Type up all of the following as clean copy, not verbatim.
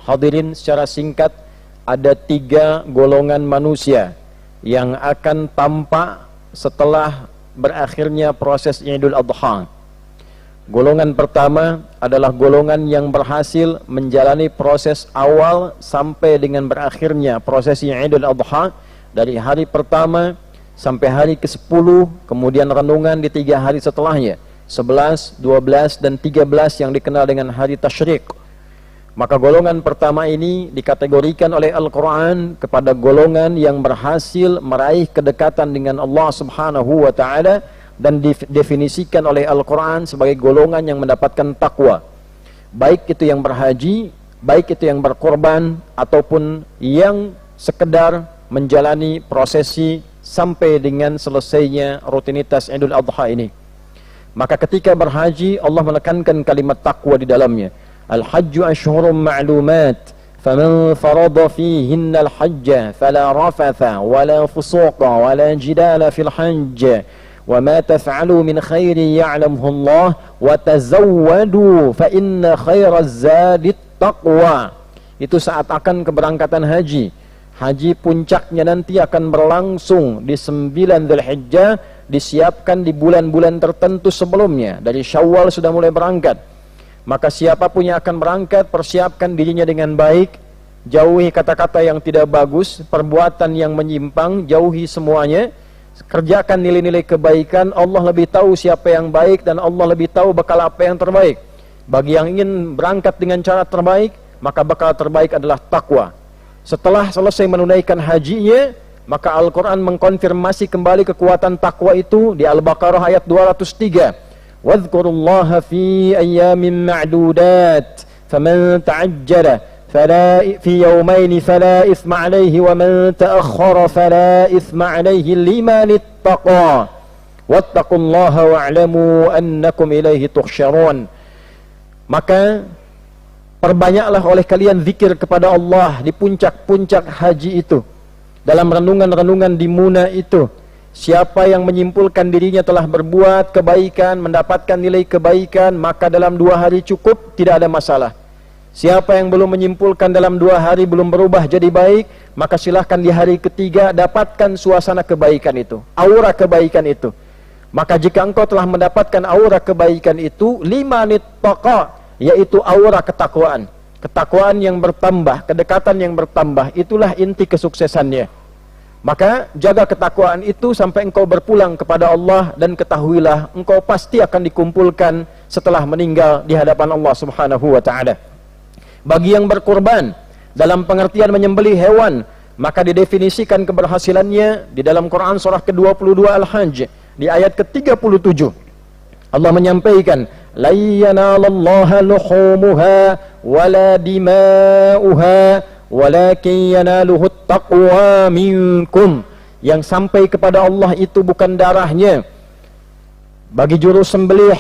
Hadirin, secara singkat, ada 3 golongan manusia yang akan tampak setelah berakhirnya proses Idul Adha. Golongan pertama adalah golongan yang berhasil menjalani proses awal sampai dengan berakhirnya prosesi Idul Adha, dari hari pertama sampai hari ke-10, kemudian renungan di 3 hari setelahnya, 11, 12, dan 13 yang dikenal dengan hari Tasyrik. Maka golongan pertama ini dikategorikan oleh Al-Quran kepada golongan yang berhasil meraih kedekatan dengan Allah Subhanahu wa ta'ala, dan didefinisikan oleh Al-Quran sebagai golongan yang mendapatkan takwa, baik itu yang berhaji, baik itu yang berkorban, ataupun yang sekedar menjalani prosesi sampai dengan selesainya rutinitas Idul Adha ini. Maka ketika berhaji, Allah menekankan kalimat takwa di dalamnya. Al-hajju ashhurum ma'lumat, faman farada fihinna al-hajja fala rafatha wala fusuqa wala jidala fil hajj wa ma taf'alu min khairin ya'lamuhu Allah wa tazawwadu fa inna khairaz zadit taqwa. Itu saat akan keberangkatan haji. Haji puncaknya nanti akan berlangsung di 9 Dzulhijjah, disiapkan di bulan-bulan tertentu sebelumnya. Dari Syawal sudah mulai berangkat. Maka siapapun yang akan berangkat, persiapkan dirinya dengan baik, jauhi kata-kata yang tidak bagus, perbuatan yang menyimpang, jauhi semuanya, kerjakan nilai-nilai kebaikan. Allah lebih tahu siapa yang baik, dan Allah lebih tahu bekal apa yang terbaik. Bagi yang ingin berangkat dengan cara terbaik, maka bekal terbaik adalah takwa. Setelah selesai menunaikan hajinya, maka Al-Quran mengkonfirmasi kembali kekuatan takwa itu di Al-Baqarah ayat 203. Wadhkurullaha fi ayyamin ma'dudat faman ta'ajjala fi yawmaini fala ithma alayhi wa man ta'akhkhara fala ithma alayhi liman ittaqa wattaqullaha wa'lamu annakum ilaihi tuhsyarun. Maka perbanyaklah oleh kalian zikir kepada Allah di puncak-puncak haji itu, dalam renungan-renungan di Muna itu. Siapa yang menyimpulkan dirinya telah berbuat kebaikan, mendapatkan nilai kebaikan, maka dalam 2 hari cukup, tidak ada masalah. Siapa yang belum menyimpulkan dalam 2 hari belum berubah jadi baik, maka silahkan di hari ketiga dapatkan suasana kebaikan itu, aura kebaikan itu. Maka jika engkau telah mendapatkan aura kebaikan itu, limanit taqa, yaitu aura ketakwaan. Ketakwaan yang bertambah, kedekatan yang bertambah, itulah inti kesuksesannya. Maka jaga ketakwaan itu sampai engkau berpulang kepada Allah, dan ketahuilah engkau pasti akan dikumpulkan setelah meninggal di hadapan Allah Subhanahu wa ta'ala. Bagi yang berkorban dalam pengertian menyembelih hewan, maka didefinisikan keberhasilannya di dalam Quran surah ke-22 Al-Hajj di ayat ke-37. Allah menyampaikan, la yanalallaha luhumuha wala dima'uha walakin yanaluhu taqwa minkum. Yang sampai kepada Allah itu bukan darahnya. Bagi juru sembelih,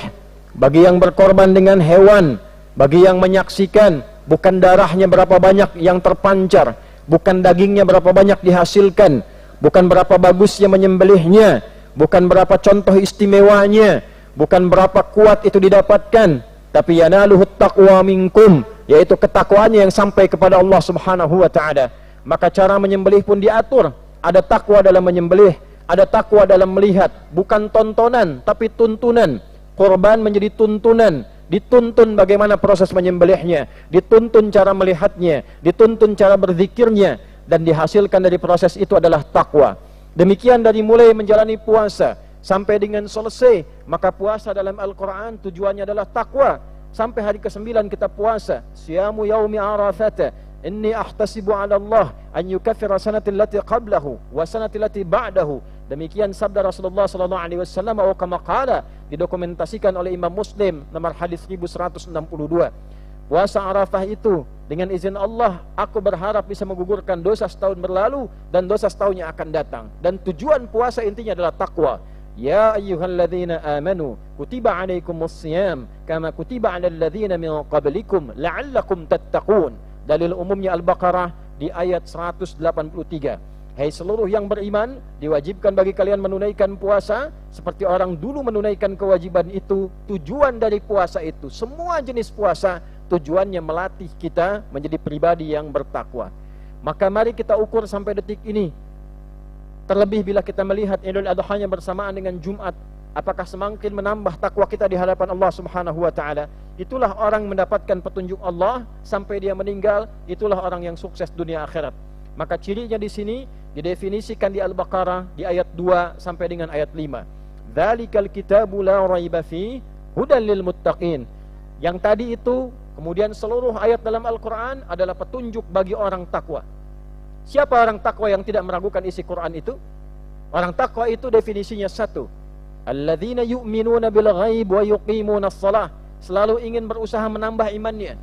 bagi yang berkorban dengan hewan, bagi yang menyaksikan, bukan darahnya berapa banyak yang terpancar, bukan dagingnya berapa banyak dihasilkan, bukan berapa bagusnya menyembelihnya, bukan berapa contoh istimewanya, bukan berapa kuat itu didapatkan, tapi yanaluhu taqwa minkum, yaitu ketakwaannya yang sampai kepada Allah Subhanahu wa ta'ala. Maka cara menyembelih pun diatur. Ada takwa dalam menyembelih, ada takwa dalam melihat, bukan tontonan tapi tuntunan. Korban menjadi tuntunan, dituntun bagaimana proses menyembelihnya, dituntun cara melihatnya, dituntun cara berzikirnya, dan dihasilkan dari proses itu adalah takwa. Demikian dari mulai menjalani puasa sampai dengan selesai. Maka puasa dalam Al-Quran tujuannya adalah takwa. Sampai hari ke-9 kita puasa, siyamu yaumi arafata inni ahtasibu ala Allah an yukaffira sanati allati qablahu wa sanati allati ba'dahu. Demikian sabda Rasulullah sallallahu alaihi wasallam, atau kama qala, didokumentasikan oleh Imam Muslim nomor hadis 1162. Puasa Arafah itu dengan izin Allah, aku berharap bisa menggugurkan dosa setahun berlalu dan dosa setahun yang akan datang. Dan tujuan puasa intinya adalah takwa. Ya ayyuhalladzina amanu kutiba alaikumusiyam kama kutiba alal ladzina min qablikum la'allakum tattaqun. Dalil umumnya Al-Baqarah di ayat 183. Hai seluruh yang beriman, diwajibkan bagi kalian menunaikan puasa seperti orang dulu menunaikan kewajiban itu. Tujuan dari puasa itu, semua jenis puasa, tujuannya melatih kita menjadi pribadi yang bertakwa. Maka mari kita ukur sampai detik ini. Terlebih bila kita melihat Idul Adha-nya bersamaan dengan Jumat, apakah semakin menambah takwa kita di hadapan Allah Subhanahu wa taala? Itulah orang mendapatkan petunjuk Allah sampai dia meninggal, itulah orang yang sukses dunia akhirat. Maka cirinya di sini didefinisikan di Al-Baqarah di ayat 2 sampai dengan ayat 5. Dzalikal kitabu la raiba fi hudal lil muttaqin. Yang tadi itu, kemudian seluruh ayat dalam Al-Qur'an adalah petunjuk bagi orang takwa. Siapa orang takwa yang tidak meragukan isi Quran itu? Orang takwa itu definisinya satu, alladzina yu'minuna bil ghaib wa yuqimunas shalah. Selalu ingin berusaha menambah imannya.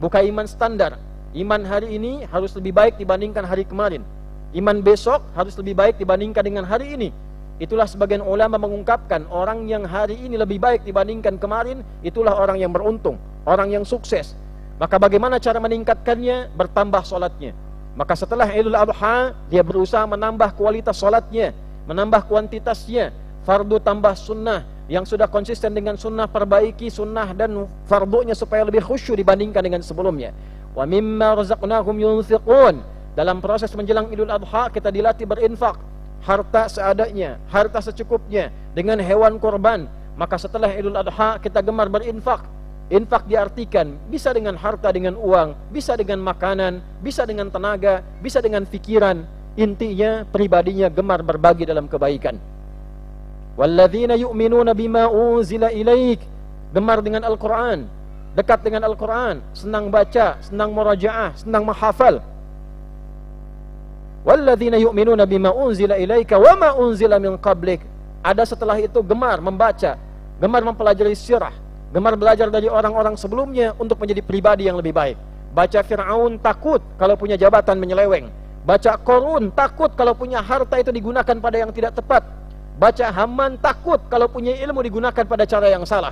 Bukan iman standar. Iman hari ini harus lebih baik dibandingkan hari kemarin. Iman besok harus lebih baik dibandingkan dengan hari ini. Itulah sebagian ulama mengungkapkan, orang yang hari ini lebih baik dibandingkan kemarin, itulah orang yang beruntung, orang yang sukses. Maka bagaimana cara meningkatkannya? Bertambah solatnya. Maka setelah Idul Adha, dia berusaha menambah kualitas solatnya, menambah kuantitasnya. Fardu tambah sunnah, yang sudah konsisten dengan sunnah perbaiki sunnah dan fardunya supaya lebih khusyuk dibandingkan dengan sebelumnya. Wa mimma razaqnahum yunfiqun. Dalam proses menjelang Idul Adha kita dilatih berinfak, harta seadanya, harta secukupnya, dengan hewan kurban. Maka setelah Idul Adha kita gemar berinfak. Infak diartikan bisa dengan harta, dengan uang, bisa dengan makanan, bisa dengan tenaga, bisa dengan pikiran. Intinya pribadinya gemar berbagi dalam kebaikan. Walladzina yu'minuna bima unzila ilaik, gemar dengan Al-Quran, dekat dengan Al-Quran, senang baca, senang murajaah, senang menghafal. Walladzina yu'minuna bima unzila ilaika wa ma unzila min qablik. Ada setelah itu gemar membaca, gemar mempelajari sirah, gemar belajar dari orang-orang sebelumnya untuk menjadi pribadi yang lebih baik. Baca Fir'aun takut kalau punya jabatan menyeleweng. Baca Qarun takut kalau punya harta itu digunakan pada yang tidak tepat. Baca Haman takut kalau punya ilmu digunakan pada cara yang salah.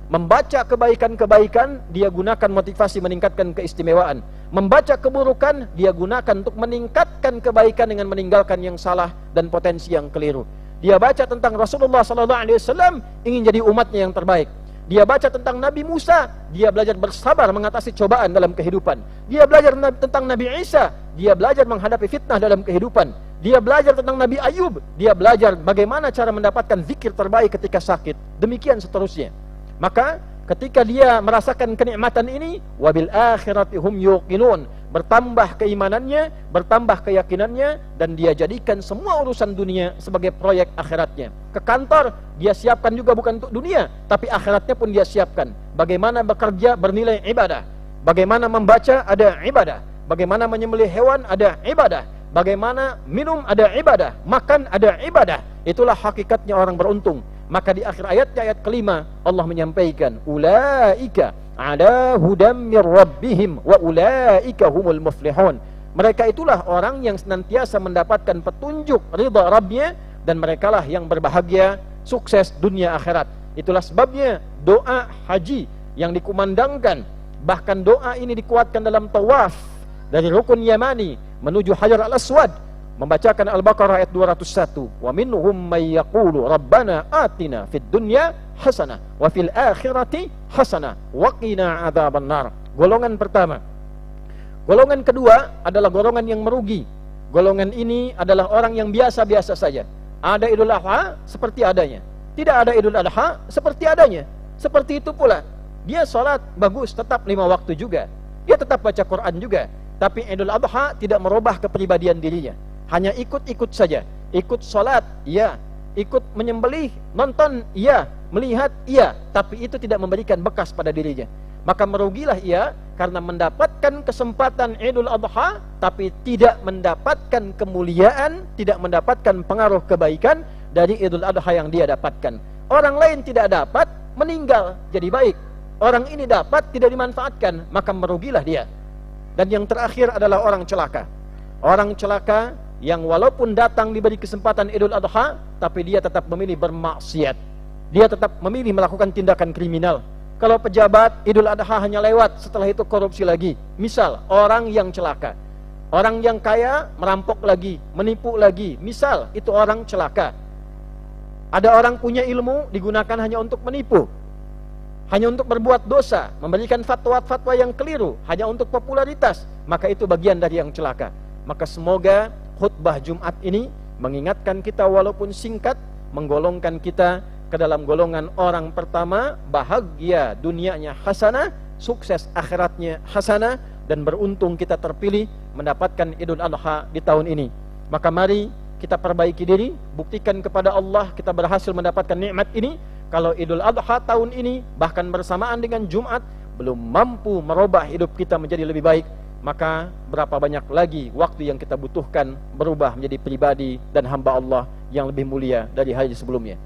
Membaca kebaikan-kebaikan, dia gunakan motivasi meningkatkan keistimewaan. Membaca keburukan, dia gunakan untuk meningkatkan kebaikan dengan meninggalkan yang salah dan potensi yang keliru. Dia baca tentang Rasulullah SAW, ingin jadi umatnya yang terbaik. Dia baca tentang Nabi Musa, dia belajar bersabar mengatasi cobaan dalam kehidupan. Dia belajar tentang Nabi Isa, dia belajar menghadapi fitnah dalam kehidupan. Dia belajar tentang Nabi Ayub, dia belajar bagaimana cara mendapatkan zikir terbaik ketika sakit. Demikian seterusnya. Maka ketika dia merasakan kenikmatan ini, wabil akhirati hum yuqinun, bertambah keimanannya, bertambah keyakinannya, dan dia jadikan semua urusan dunia sebagai proyek akhiratnya. Ke kantor dia siapkan juga bukan untuk dunia, tapi akhiratnya pun dia siapkan. Bagaimana bekerja bernilai ibadah, bagaimana membaca ada ibadah, bagaimana menyembelih hewan ada ibadah, bagaimana minum ada ibadah, makan ada ibadah. Itulah hakikatnya orang beruntung. Maka di akhir ayatnya, ayat kelima, Allah menyampaikan, ulaika ala hudam mir rabbihim wa ulaika humul muflihun. Mereka itulah orang yang senantiasa mendapatkan petunjuk ridha Rabbnya, dan merekalah yang berbahagia, sukses dunia akhirat. Itulah sebabnya doa haji yang dikumandangkan, bahkan doa ini dikuatkan dalam tawaf dari rukun Yamani menuju Hajar al-Aswad, membacakan Al-Baqarah ayat 201. Wa minhum may yaqulu rabbana atina fid dunya hasanah wa fil akhirati hasanah wa qina adzabannar. Golongan pertama. Golongan kedua adalah golongan yang merugi. Golongan ini adalah orang yang biasa-biasa saja. Ada Idul Adha seperti adanya, tidak ada Idul Adha seperti adanya. Seperti itu pula, dia salat bagus, tetap 5 waktu juga, dia tetap baca Quran juga, tapi Idul Adha tidak merubah kepribadian dirinya. Hanya ikut-ikut saja. Ikut sholat, iya. Ikut menyembelih, nonton, iya. Melihat, iya. Tapi itu tidak memberikan bekas pada dirinya. Maka merugilah ia karena mendapatkan kesempatan Idul Adha, tapi tidak mendapatkan kemuliaan, tidak mendapatkan pengaruh kebaikan dari Idul Adha yang dia dapatkan. Orang lain tidak dapat, meninggal jadi baik. Orang ini dapat, tidak dimanfaatkan, maka merugilah dia. Dan yang terakhir adalah orang celaka. Orang celaka yang walaupun datang diberi kesempatan Idul Adha, tapi dia tetap memilih bermaksiat. Dia tetap memilih melakukan tindakan kriminal. Kalau pejabat, Idul Adha hanya lewat, setelah itu korupsi lagi. Misal, orang yang celaka. Orang yang kaya, merampok lagi, menipu lagi. Misal, itu orang celaka. Ada orang punya ilmu, digunakan hanya untuk menipu. hanya untuk berbuat dosa, memberikan fatwa-fatwa yang keliru, hanya untuk popularitas, maka itu bagian dari yang celaka. Maka semoga khutbah Jumat ini mengingatkan kita walaupun singkat, menggolongkan kita ke dalam golongan orang pertama, bahagia dunianya hasanah, sukses akhiratnya hasanah, dan beruntung kita terpilih mendapatkan Idul Adha di tahun ini. Maka mari kita perbaiki diri, buktikan kepada Allah kita berhasil mendapatkan nikmat ini. Kalau Idul Adha tahun ini bahkan bersamaan dengan Jumat belum mampu merubah hidup kita menjadi lebih baik, maka berapa banyak lagi waktu yang kita butuhkan berubah menjadi pribadi dan hamba Allah yang lebih mulia dari hari sebelumnya.